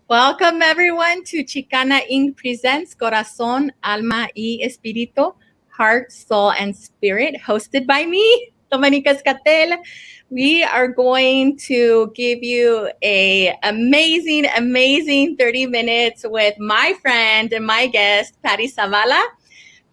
Welcome everyone to Chicana Inc. presents Corazon, Alma y Espiritu, Heart, Soul, and Spirit, hosted by me, Dominica Escatel. We are going to give you a amazing 30 minutes with my friend and my guest, Patty Zavala.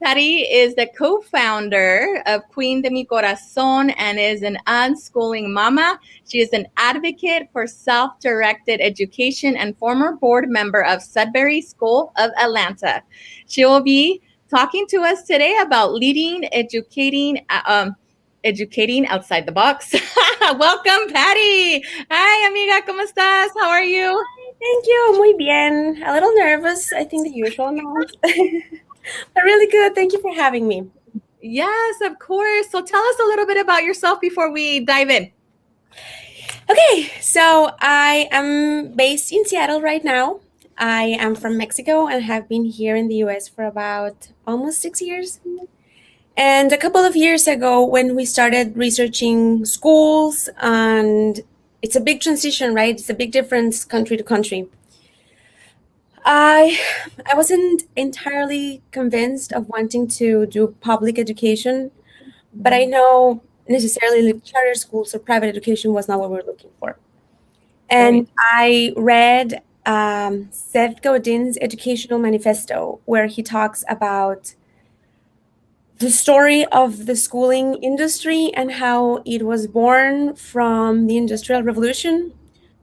Patty is the co-founder of Queen de Mi Corazon and is an unschooling mama. She is an advocate for self-directed education and former board member of Sudbury School of Atlanta. She will be talking to us today about leading, educating outside the box. Welcome, Patty. Hi, amiga, ¿cómo estás? How are you? Thank you. Muy bien. A little nervous, I think the usual amount. But really good. Thank you for having me. Yes, of course. So tell us a little bit about yourself before we dive in. Okay, so I am based in Seattle right now. I am from Mexico and have been here in the US for about almost 6 years. And a couple of years ago, when we started researching schools, and it's a big transition, right? It's a big difference country to country. I wasn't entirely convinced of wanting to do public education, but I know necessarily charter schools or private education was not what we were looking for. And I read Seth Godin's educational manifesto, where he talks about the story of the schooling industry and how it was born from the Industrial Revolution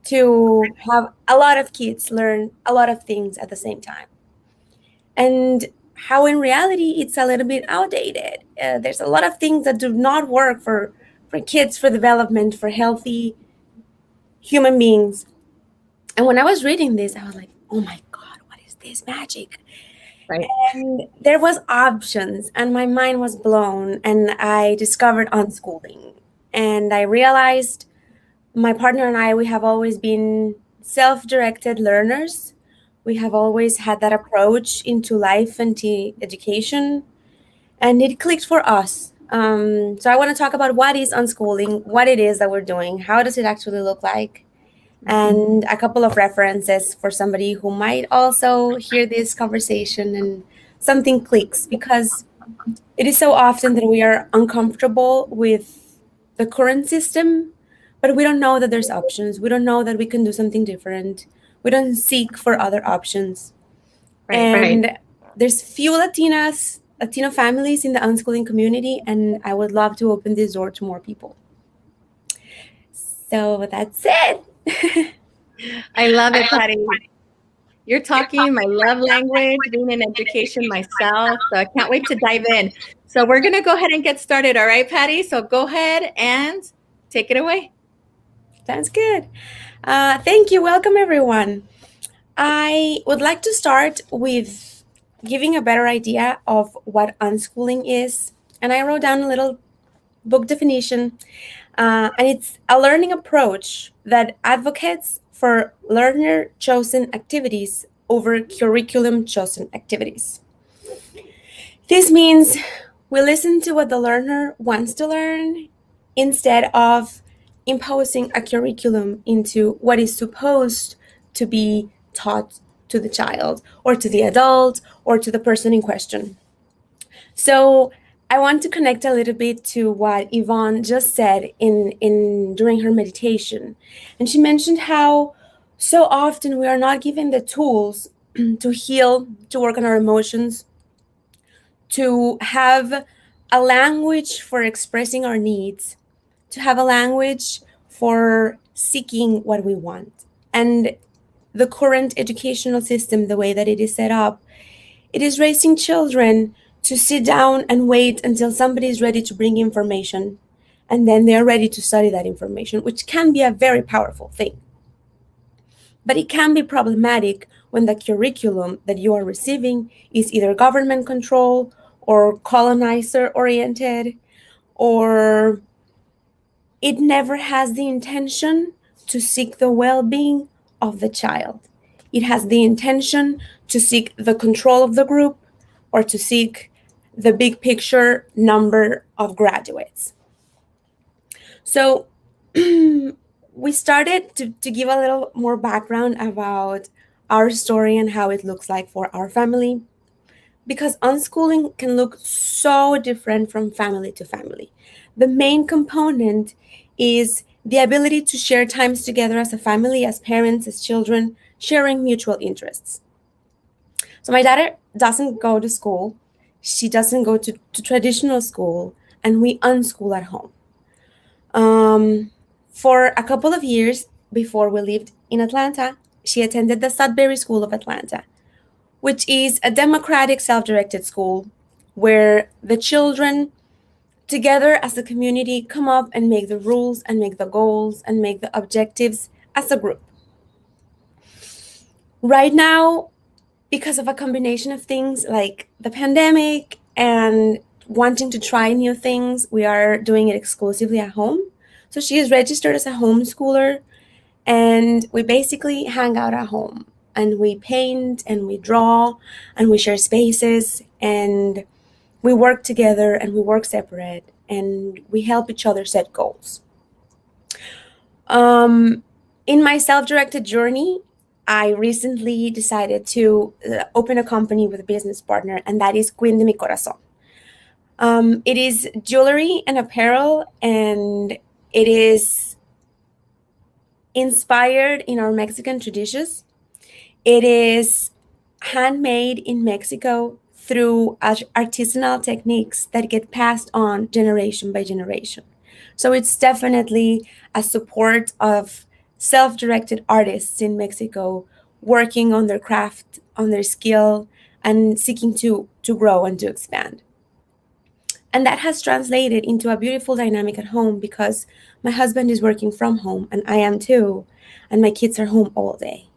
to have a lot of kids learn a lot of things at the same time. And how in reality it's a little bit outdated. There's a lot of things that do not work for kids, for development, for healthy human beings. And when I was reading this, I was like, oh my God, what is this magic? Right. And there was options and my mind was blown, and I discovered unschooling. And I realized my partner and I, we have always been self-directed learners. We have always had that approach into life and to education, and it clicked for us. So I want to talk about what is unschooling, what it is that we're doing, how does it actually look like, and a couple of references for somebody who might also hear this conversation and something clicks, because it is so often that we are uncomfortable with the current system, but we don't know that there's options. We don't know that we can do something different. We don't seek for other options. And there's few Latino families in the unschooling community, and I would love to open this door to more people. So that's it. I love it, Patty. You're talking my love language, being in education myself. So I can't wait to dive in. So we're going to go ahead and get started. All right, Patty? So go ahead and take it away. Sounds good. Thank you. Welcome, everyone. I would like to start with giving a better idea of what unschooling is. And I wrote down a little book definition. And it's a learning approach that advocates for learner-chosen activities over curriculum-chosen activities. This means we listen to what the learner wants to learn instead of imposing a curriculum into what is supposed to be taught to the child or to the adult or to the person in question. So I want to connect a little bit to what Yvonne just said during her meditation. And she mentioned how so often we are not given the tools to heal, to work on our emotions, to have a language for expressing our needs, to have a language for seeking what we want. And the current educational system, the way that it is set up, it is raising children to sit down and wait until somebody is ready to bring information, and then they're ready to study that information, which can be a very powerful thing. But it can be problematic when the curriculum that you are receiving is either government control or colonizer oriented, or it never has the intention to seek the well-being of the child. It has the intention to seek the control of the group or to seek the big picture number of graduates. So we started to give a little more background about our story and how it looks like for our family, because unschooling can look so different from family to family. The main component is the ability to share times together as a family, as parents, as children, sharing mutual interests. So my daughter doesn't go to school. She doesn't go to traditional school, and we unschool at home. For a couple of years before we lived in Atlanta, she attended the Sudbury School of Atlanta, which is a democratic, self directed school where the children, together as a community, come up and make the rules and make the goals and make the objectives as a group. Right now, because of a combination of things like the pandemic and wanting to try new things, we are doing it exclusively at home. So she is registered as a homeschooler, and we basically hang out at home and we paint and we draw and we share spaces and we work together and we work separate and we help each other set goals. In my self-directed journey, I recently decided to open a company with a business partner, and that is Queen de mi Corazon. It is jewelry and apparel, and it is inspired in our Mexican traditions. It is handmade in Mexico through artisanal techniques that get passed on generation by generation. So it's definitely a support of self-directed artists in Mexico working on their craft, on their skill, and seeking to grow and to expand. And that has translated into a beautiful dynamic at home because my husband is working from home and I am too, and my kids are home all day.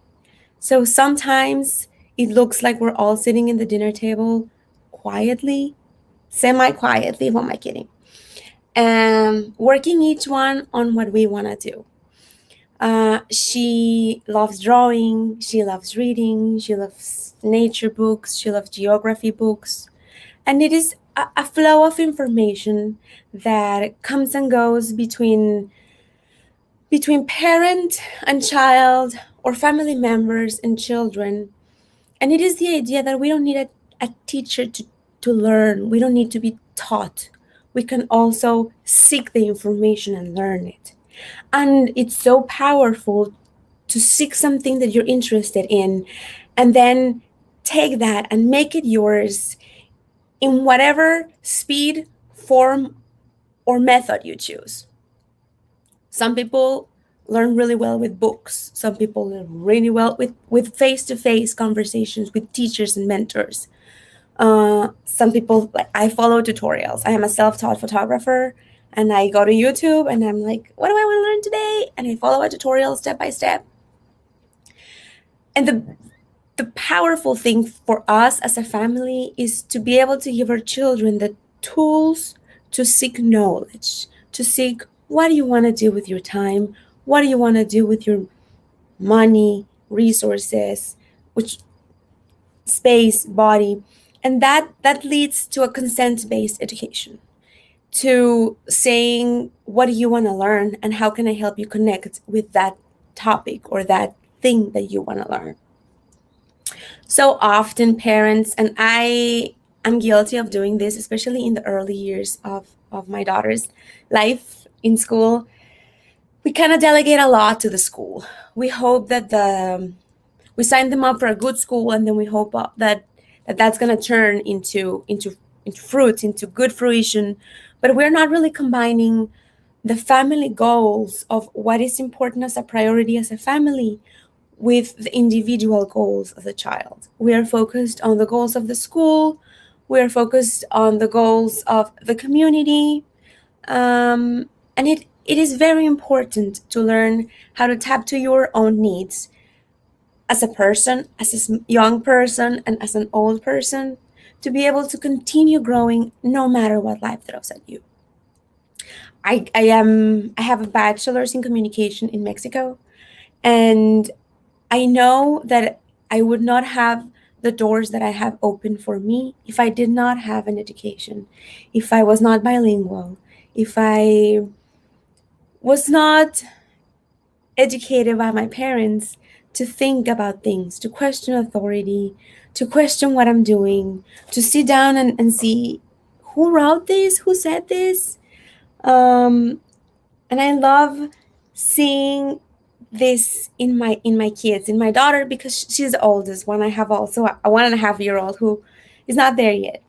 So sometimes it looks like we're all sitting in the dinner table quietly, semi-quietly, what am I kidding? Working each one on what we want to do. She loves drawing, she loves reading, she loves nature books, she loves geography books. And it is a flow of information that comes and goes between parent and child or family members and children. And it is the idea that we don't need a teacher to learn. We don't need to be taught. We can also seek the information and learn it. And it's so powerful to seek something that you're interested in and then take that and make it yours in whatever speed, form, or method you choose. Some people learn really well with books. Some people learn really well with face-to-face conversations with teachers and mentors. Some people, like I follow tutorials. I am a self-taught photographer, and I go to YouTube and I'm like, what do I want to learn today? And I follow a tutorial step by step. And the powerful thing for us as a family is to be able to give our children the tools to seek knowledge, to seek what do you want to do with your time, what do you want to do with your money, resources, which space, body, and that leads to a consent-based education, to saying what do you want to learn and how can I help you connect with that topic or that thing that you want to learn. So often parents, and I am guilty of doing this, especially in the early years of my daughter's life in school, we kind of delegate a lot to the school. We hope that we sign them up for a good school, and then we hope that that's going to turn into fruit, into good fruition. But we're not really combining the family goals of what is important as a priority as a family with the individual goals of the child. We are focused on the goals of the school. We are focused on the goals of the community. And it is very important to learn how to tap to your own needs as a person, as a young person, and as an old person, to be able to continue growing no matter what life throws at you. I have a bachelor's in communication in Mexico, and I know that I would not have the doors that I have open for me if I did not have an education, if I was not bilingual, if I was not educated by my parents to think about things, to question authority, to question what I'm doing, to sit down and see who wrote this, who said this. And I love seeing this in my kids, in my daughter, because she's the oldest one. I have also a 1.5-year-old who is not there yet.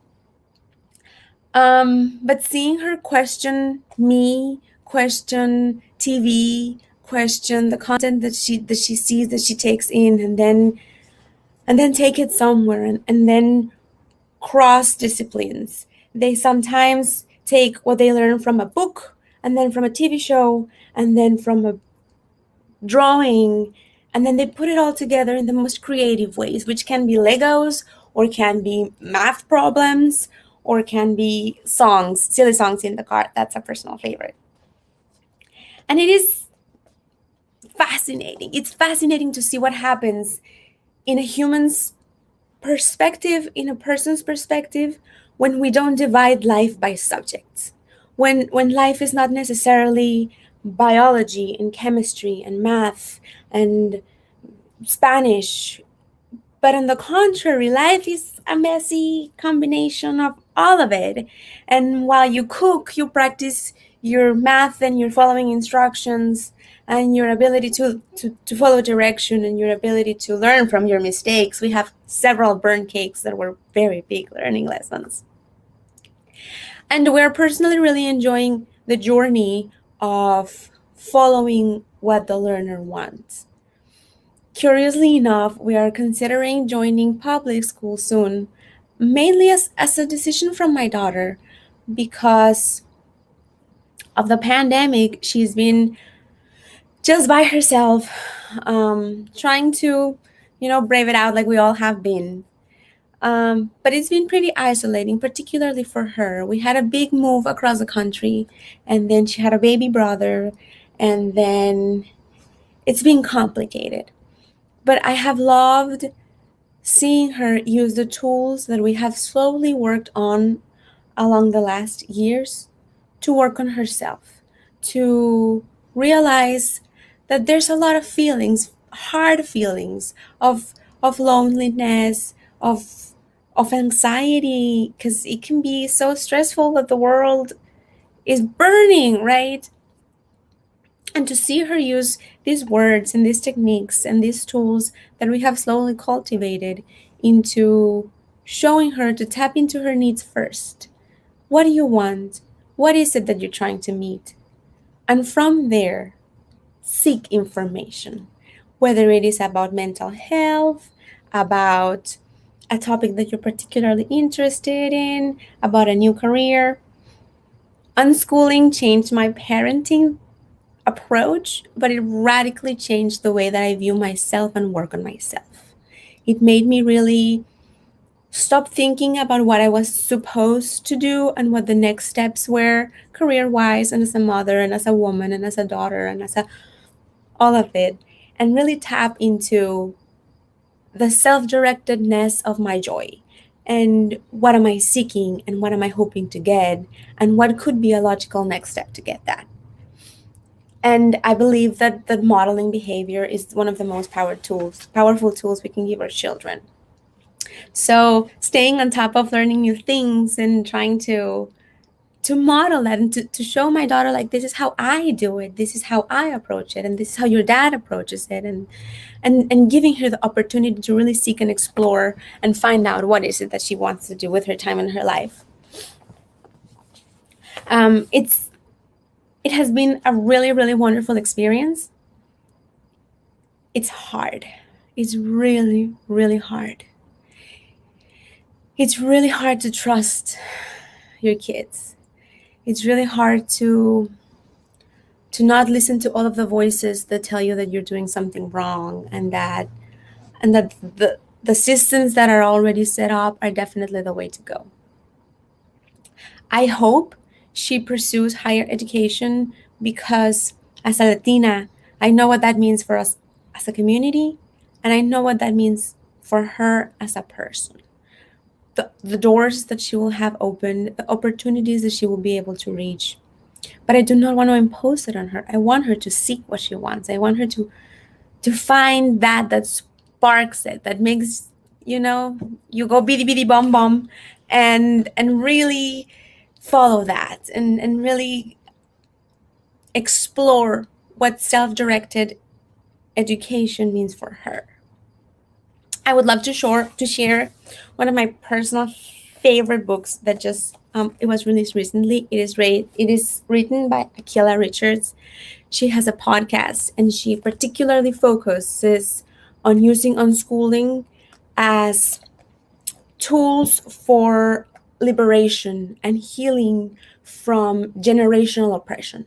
But seeing her question me, question TV, question the content that she sees, that she takes in, and then take it somewhere, and then cross disciplines. They sometimes take what they learn from a book, and then from a TV show, and then from a drawing, and then they put it all together in the most creative ways, which can be Legos, or can be math problems, or can be songs, silly songs in the car. That's a personal favorite. And it is fascinating. It's fascinating to see what happens in a human's perspective, in a person's perspective, when we don't divide life by subjects. When life is not necessarily biology and chemistry and math and Spanish, but on the contrary, life is a messy combination of all of it. And while you cook, you practice your math and you're following instructions, and your ability to follow direction, and your ability to learn from your mistakes. We have several burnt cakes that were very big learning lessons. And we're personally really enjoying the journey of following what the learner wants. Curiously enough, we are considering joining public school soon, mainly as a decision from my daughter. Because of the pandemic, she's been just by herself, trying to, brave it out like we all have been. But it's been pretty isolating, particularly for her. We had a big move across the country, and then she had a baby brother, and then it's been complicated. But I have loved seeing her use the tools that we have slowly worked on along the last years to work on herself, to realize that there's a lot of feelings, hard feelings of loneliness, of anxiety, because it can be so stressful that the world is burning, right? And to see her use these words and these techniques and these tools that we have slowly cultivated into showing her to tap into her needs first. What do you want? What is it that you're trying to meet? And from there, seek information, whether it is about mental health, about a topic that you're particularly interested in, about a new career. Unschooling changed my parenting approach, but it radically changed the way that I view myself and work on myself. It made me really stop thinking about what I was supposed to do and what the next steps were career-wise, and as a mother, and as a woman, and as a daughter, and as all of it, and really tap into the self-directedness of my joy. And what am I seeking, and what am I hoping to get, and what could be a logical next step to get that. And I believe that the modeling behavior is one of the most powerful tools we can give our children. So staying on top of learning new things and trying to model that, and to show my daughter, like, this is how I do it, this is how I approach it, and this is how your dad approaches it, and giving her the opportunity to really seek and explore and find out what is it that she wants to do with her time in her life. It has been a really, really wonderful experience. It's hard. It's really, really hard. It's really hard to trust your kids. It's really hard to not listen to all of the voices that tell you that you're doing something wrong, and that the systems that are already set up are definitely the way to go. I hope she pursues higher education, because as a Latina, I know what that means for us as a community, and I know what that means for her as a person. The doors that she will have opened, the opportunities that she will be able to reach. But I do not want to impose it on her. I want her to seek what she wants. I want her to to find that sparks it, that makes, you go bitty bitty bum bum, and really follow that, and really explore what self-directed education means for her. I would love to share one of my personal favorite books that just it was released recently. It is written by Akila Richards. She has a podcast, and she particularly focuses on using unschooling as tools for liberation and healing from generational oppression,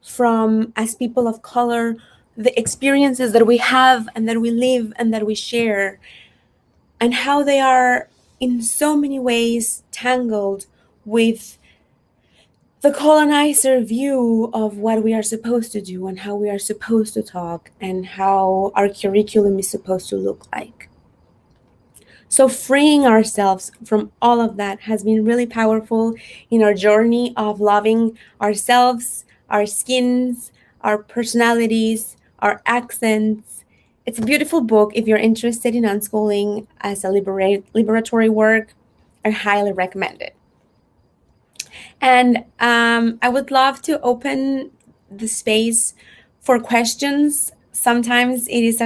from, as people of color, the experiences that we have and that we live and that we share, and how they are in so many ways tangled with the colonizer view of what we are supposed to do and how we are supposed to talk and how our curriculum is supposed to look like. So freeing ourselves from all of that has been really powerful in our journey of loving ourselves, our skins, our personalities, our accents. It's a beautiful book. If you're interested in unschooling as a liberatory work, I highly recommend it. And I would love to open the space for questions. Sometimes it's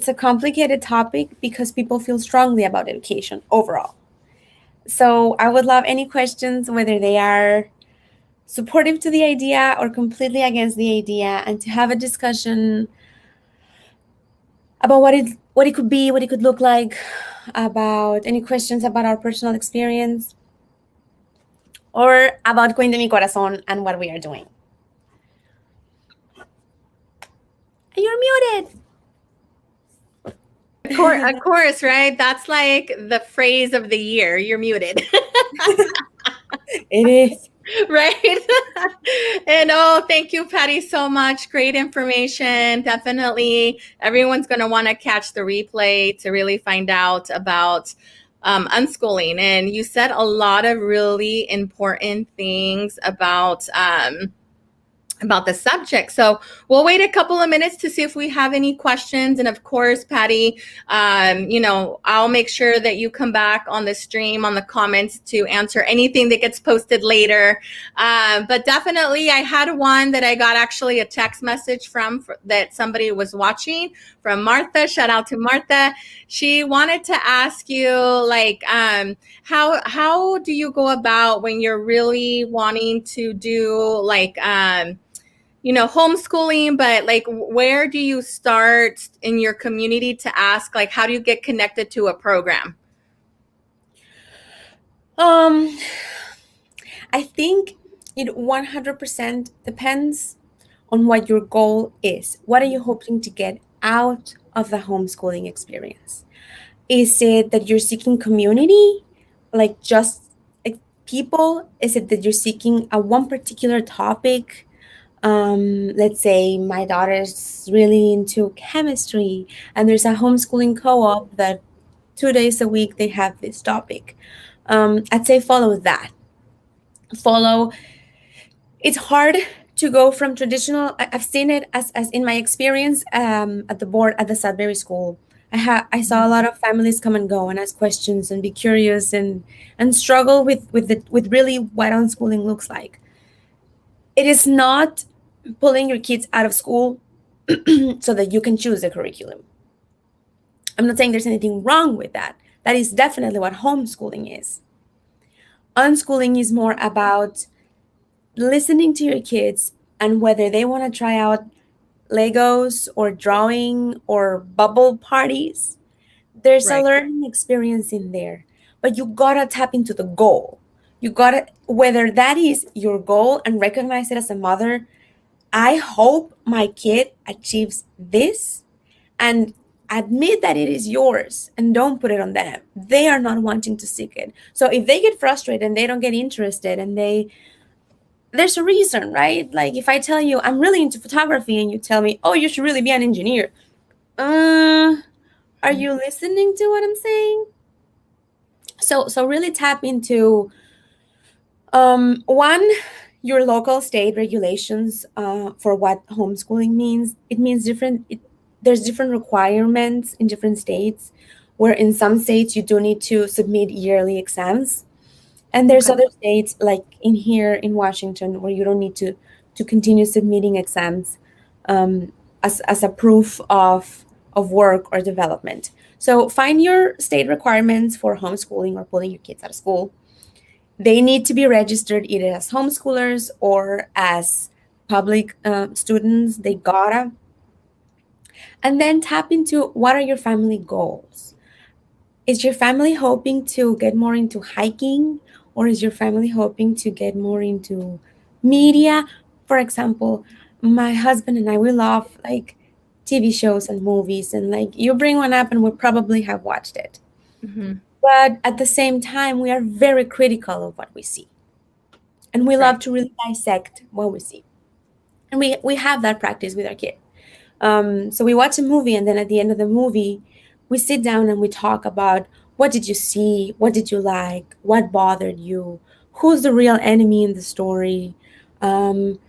a complicated topic because people feel strongly about education overall. So I would love any questions, whether they are supportive to the idea or completely against the idea, and to have a discussion about what it could be, what it could look like, about any questions about our personal experience, or about Cuente mi Corazon and what we are doing. You're muted. Of course, right? That's like the phrase of the year. You're muted. It is. Right? And thank you, Patty, so much. Great information. Definitely everyone's going to want to catch the replay to really find out about unschooling. And you said a lot of really important things about the subject. So we'll wait a couple of minutes to see if we have any questions. And of course, Patty, I'll make sure that you come back on the stream, on the comments, to answer anything that gets posted later. But definitely, I had one that I got actually a text message from that somebody was watching, from Martha. Shout out to Martha. She wanted to ask you, like, how do you go about when you're really wanting to do, like, homeschooling, but like, where do you start in your community to ask, like, how do you get connected to a program? I think it 100% depends on what your goal is. What are you hoping to get out of the homeschooling experience? Is it that you're seeking community, like just like people? Is it that you're seeking a one particular topic? Let's say my daughter's really into chemistry, and there's a homeschooling co-op that 2 days a week they have this topic. I'd say follow that. It's hard to go from traditional. I've seen it as in my experience at the board at the Sudbury School. I saw a lot of families come and go and ask questions and be curious and struggle with really what unschooling looks like. It is not pulling your kids out of school so that you can choose the curriculum. I'm not saying there's anything wrong with that. That is definitely what homeschooling is. Unschooling is more about listening to your kids and whether they want to try out Legos or drawing or bubble parties. There's Right. a learning experience in there, but you gotta tap into the goal. You gotta, whether that is your goal, and recognize it as a mother. I hope my kid achieves this, and admit that it is yours and don't put it on them. They are not wanting to seek it. So if they get frustrated and they don't get interested, and there's a reason, right? Like if I tell you I'm really into photography and you tell me, oh, you should really be an engineer. Are you listening to what I'm saying? So really tap into one, your local state regulations for what homeschooling means. It means there's different requirements in different states, where in some states you do need to submit yearly exams, and there's Okay. other states like in here in Washington where you don't need to continue submitting exams as a proof of work or development. So find your state requirements for homeschooling or pulling your kids out of school. They need to be registered either as homeschoolers or as public students. They gotta. And then tap into what are your family goals. Is your family hoping to get more into hiking, or is your family hoping to get more into media? For example, my husband and I, we love like TV shows and movies, and like you bring one up and we probably have watched it. Hmm. But at the same time, we are very critical of what we see, and we love Right. to really dissect what we see. And we have that practice with our kid. So we watch a movie, and then at the end of the movie, we sit down and we talk about what did you see, what did you like, what bothered you, who's the real enemy in the story, um,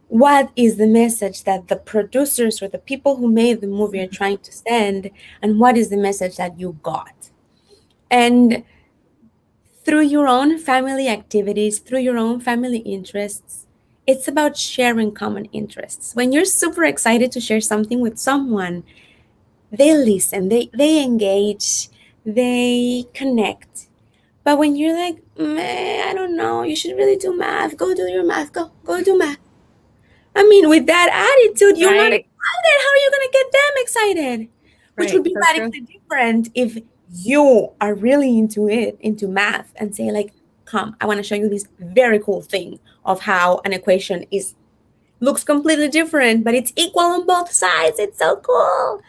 what is the message that the producers or the people who made the movie are trying to send, and what is the message that you got. And through your own family activities, through your own family interests, it's about sharing common interests. When you're super excited to share something with someone, they listen, they engage, they connect. But when you're like, man, I don't know, you should really do math. Go do your math. Go do math. I mean, with that attitude, you're not Right. excited. How are you going to get them excited? Which would Right. be So true. radically different if you are really into it, into math, and say, like, come, I want to show you this very cool thing of how an equation is looks completely different, but it's equal on both sides. It's so cool.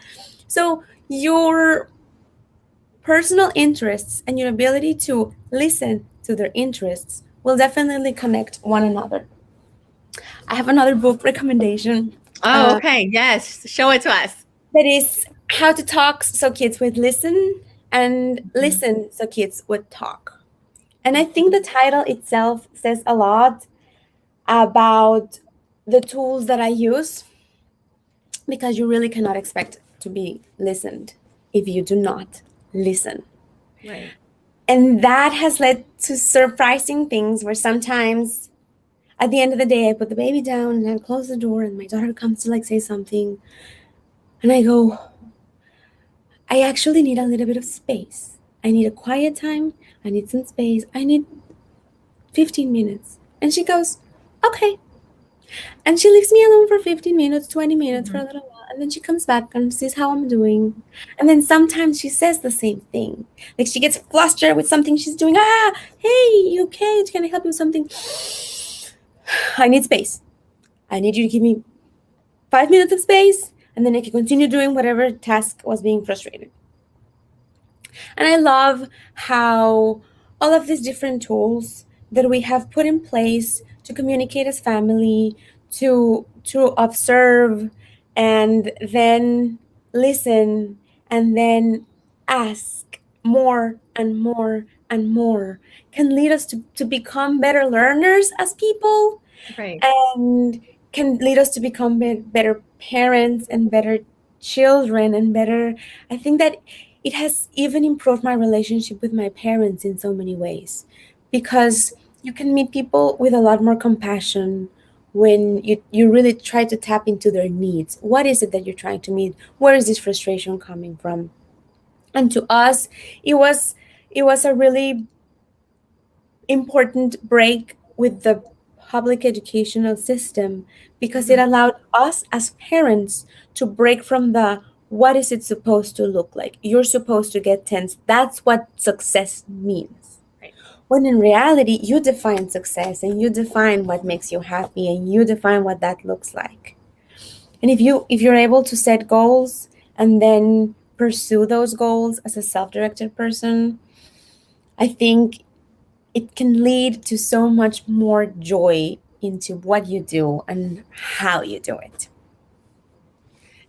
So your personal interests and your ability to listen to their interests will definitely connect one another. I have another book recommendation Oh, okay. Yes. Show it to us. that is How to Talk So Kids Would Listen and Mhm. Listen So Kids Would Talk. And I think the title itself says a lot about the tools that I use, because you really cannot expect to be listened if you do not listen. Right. And that has led to surprising things where sometimes at the end of the day, I put the baby down and I close the door, and my daughter comes to like say something. And I go, I actually need a little bit of space. I need a quiet time. I need some space. I need 15 minutes. And she goes, okay. And she leaves me alone for 15 minutes, 20 minutes, for Mhm. a little while. And then she comes back and sees how I'm doing. And then sometimes she says the same thing. Like she gets flustered with something she's doing. Ah, hey, you okay? Can I help you with something? I need space. I need you to give me 5 minutes of space. And then I can continue doing whatever task was being frustrated. And I love how all of these different tools that we have put in place to communicate as family, to observe and then listen and then ask more and more and more can lead us to become better learners as people, Right. and can lead us to become better parents and better children and better. I think that it has even improved my relationship with my parents in so many ways, because you can meet people with a lot more compassion when you really try to tap into their needs. What is it that you're trying to meet? Where is this frustration coming from? And to us, it was it was a really important break with the public educational system, because it Mhm. allowed us as parents to break from the what is it supposed to look like? You're supposed to get tens. That's what success means. Right. When in reality, you define success and you define what makes you happy and you define what that looks like. And if you're able to set goals and then pursue those goals as a self-directed person, I think it can lead to so much more joy into what you do and how you do it.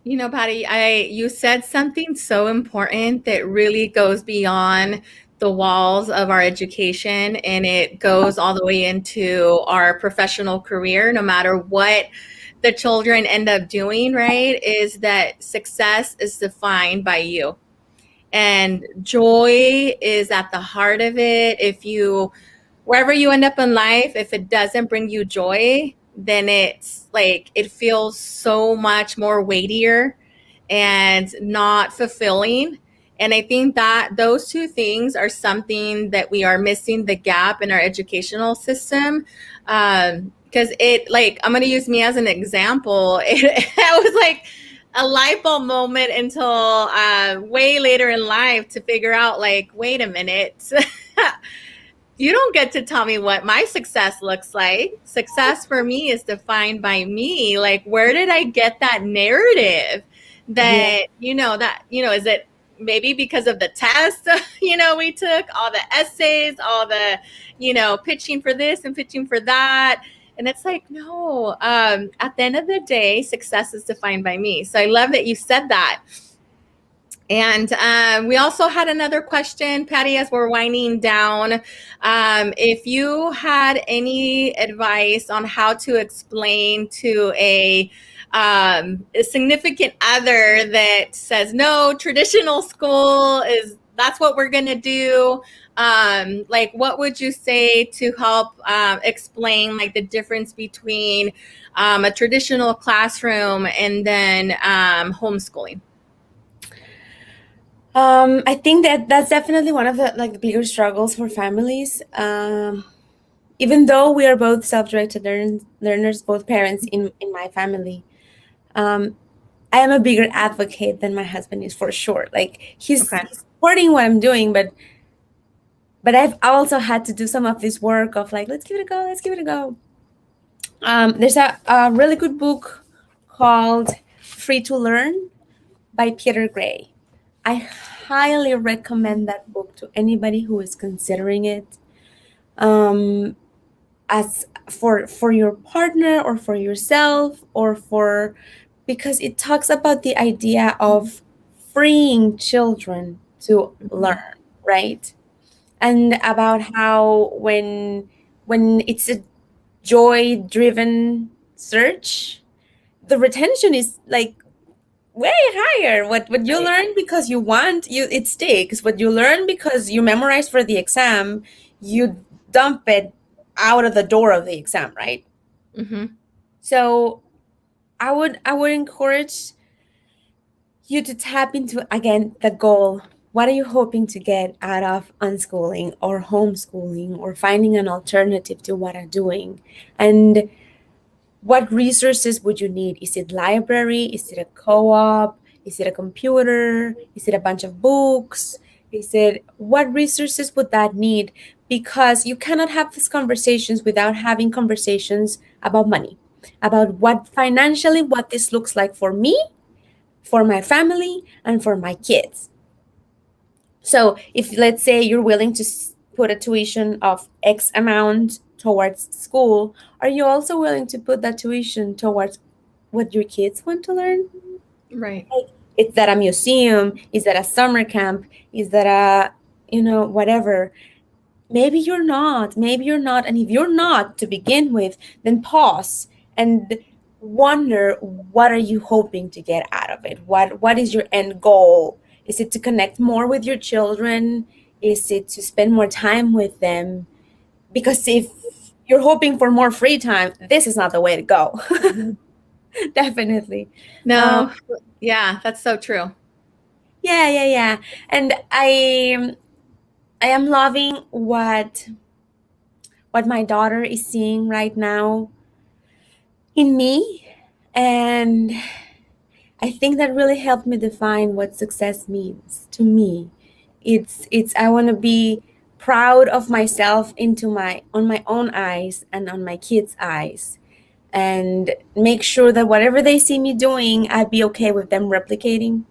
You know, Patty, I you said something so important that really goes beyond the walls of our education, and it goes all the way into our professional career, no matter what the children end up doing, right? Is that success is defined by you. And joy is at the heart of it. If you, wherever you end up in life, if it doesn't bring you joy, then it's like it feels so much more weightier and not fulfilling. And I think that those two things are something that we are missing the gap in our educational system. Because it, like, I'm going to use me as an example. It was like a light bulb moment until way later in life to figure out, like, wait a minute. You don't get to tell me what my success looks like. Success for me is defined by me. Like, where did I get that narrative Yeah. that, is it maybe because of the test, we took all the essays, all the, pitching for this and pitching for that. And it's like, no, at the end of the day, success is defined by me. So I love that you said that. And we also had another question, Patty, as we're winding down. If you had any advice on how to explain to a significant other that says, no, traditional school is, that's what we're going to do. Like, what would you say to help explain, like, the difference between a traditional classroom and then homeschooling? I think that that's definitely one of the like bigger struggles for families. Even though we are both self-directed learners, both parents in my family, um, I am a bigger advocate than my husband is for sure. Like Okay. he's supporting what I'm doing, but I've also had to do some of this work of like, let's give it a go, let's give it a go. There's a really good book called Free to Learn by Peter Gray. I highly recommend that book to anybody who is considering it, as for your partner or for yourself or for, because it talks about the idea of freeing children to learn, right? And about how when it's a joy driven search, the retention is like way higher. What you Right. learn because you want, you it sticks. What you learn because you memorize for the exam, you dump it out of the door of the exam, right? Mm-hmm. So I would encourage you to tap into again the goal. What are you hoping to get out of unschooling or homeschooling or finding an alternative to what I'm doing? And what resources would you need? Is it library? Is it a co-op? Is it a computer? Is it a bunch of books? Is it, what resources would that need? Because you cannot have these conversations without having conversations about money, about what financially what this looks like for me, for my family, and for my kids. So if let's say you're willing to put a tuition of X amount towards school, are you also willing to put that tuition towards what your kids want to learn? Right. Like, is that a museum? Is that a summer camp? Is that a, whatever? Maybe you're not. Maybe you're not. And if you're not to begin with, then pause and wonder, what are you hoping to get out of it? What is your end goal? Is it to connect more with your children? Is it to spend more time with them? Because if you're hoping for more free time, this is not the way to go. Definitely. Um, No, yeah, that's so true. yeah. And I am loving what my daughter is seeing right now in me, and I think that really helped me define what success means to me. It's I want to be proud of myself into my on my own eyes and on my kids' eyes, and make sure that whatever they see me doing, I'd be okay with them replicating.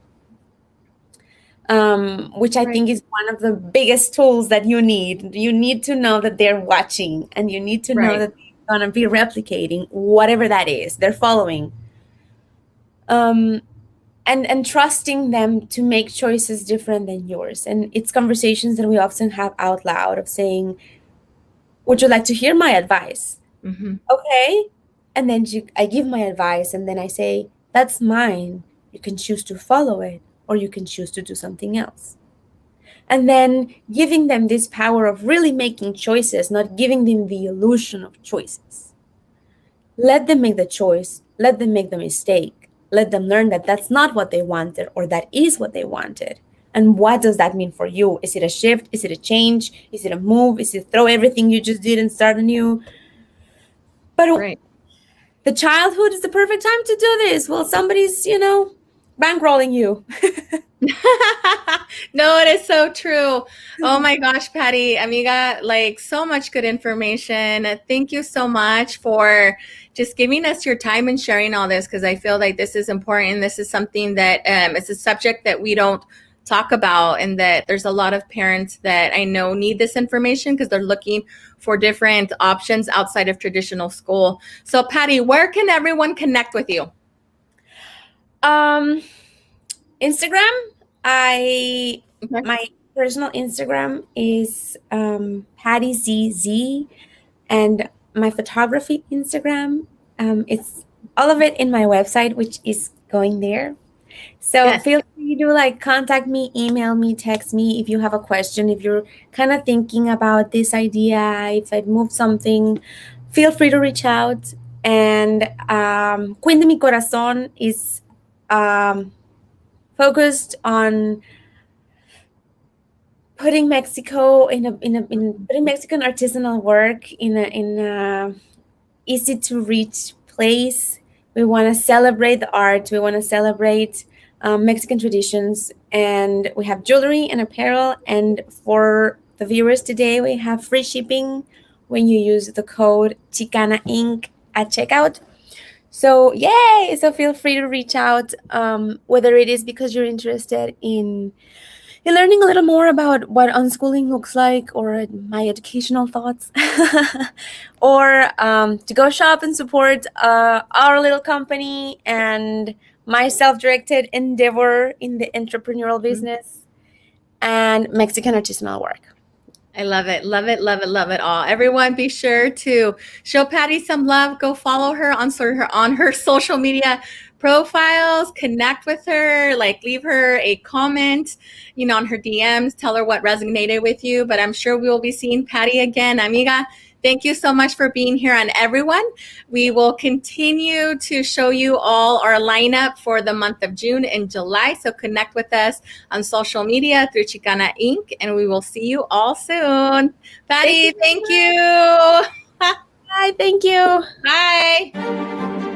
Which I Right. think is one of the biggest tools that you need. You need to know that they're watching, and you need to know Right. that they're going to be replicating whatever that is they're following. Um, and trusting them to make choices different than yours. And it's conversations that we often have out loud of saying, would you like to hear my advice? Mm-hmm. Okay. And then I give my advice, and then I say, that's mine. You can choose to follow it, or you can choose to do something else. And then giving them this power of really making choices, not giving them the illusion of choices. Let them make the choice, let them make the mistake, let them learn that that's not what they wanted, or that is what they wanted. And what does that mean for you? Is it a shift? Is it a change? Is it a move? Is it throw everything you just did and start anew? But Right. the childhood is the perfect time to do this. Well, somebody's, bankrolling you. No, it is so true. Oh my gosh, Patty, amiga, like so much good information. Thank you so much for just giving us your time and sharing all this, because I feel like this is important. This is something that it's a subject that we don't talk about, and that there's a lot of parents that I know need this information because they're looking for different options outside of traditional school. So, Patty, where can everyone connect with you? Instagram. I Okay. My personal Instagram is Patty ZZ, and my photography Instagram. It's all of it in my website, which is going there. So Yes. feel free to contact me, email me, text me if you have a question. If you're kind of thinking about this idea, if I've moved something, feel free to reach out. And Queen de mi Corazon is um, focused on putting Mexico in putting Mexican artisanal work in a easy to reach place. We want to celebrate the art. We want to celebrate Mexican traditions, and we have jewelry and apparel. And for the viewers today, we have free shipping when you use the code Chicana Inc. at checkout. So yay! So feel free to reach out, whether it is because you're interested in learning a little more about what unschooling looks like, or my educational thoughts, or to go shop and support our little company and my self-directed endeavor in the entrepreneurial business and Mexican artisanal work. I love it. Love it. Love it. Love it all. Everyone be sure to show Patty some love. Go follow her on her social media profiles, connect with her, like leave her a comment, on her DMs, tell her what resonated with you. But I'm sure we will be seeing Patty again. Amiga, thank you so much for being here. And everyone, we will continue to show you all our lineup for the month of June and July. So connect with us on social media through Chicana Inc. And we will see you all soon. Patty, thank you. Bye. Thank you. Bye.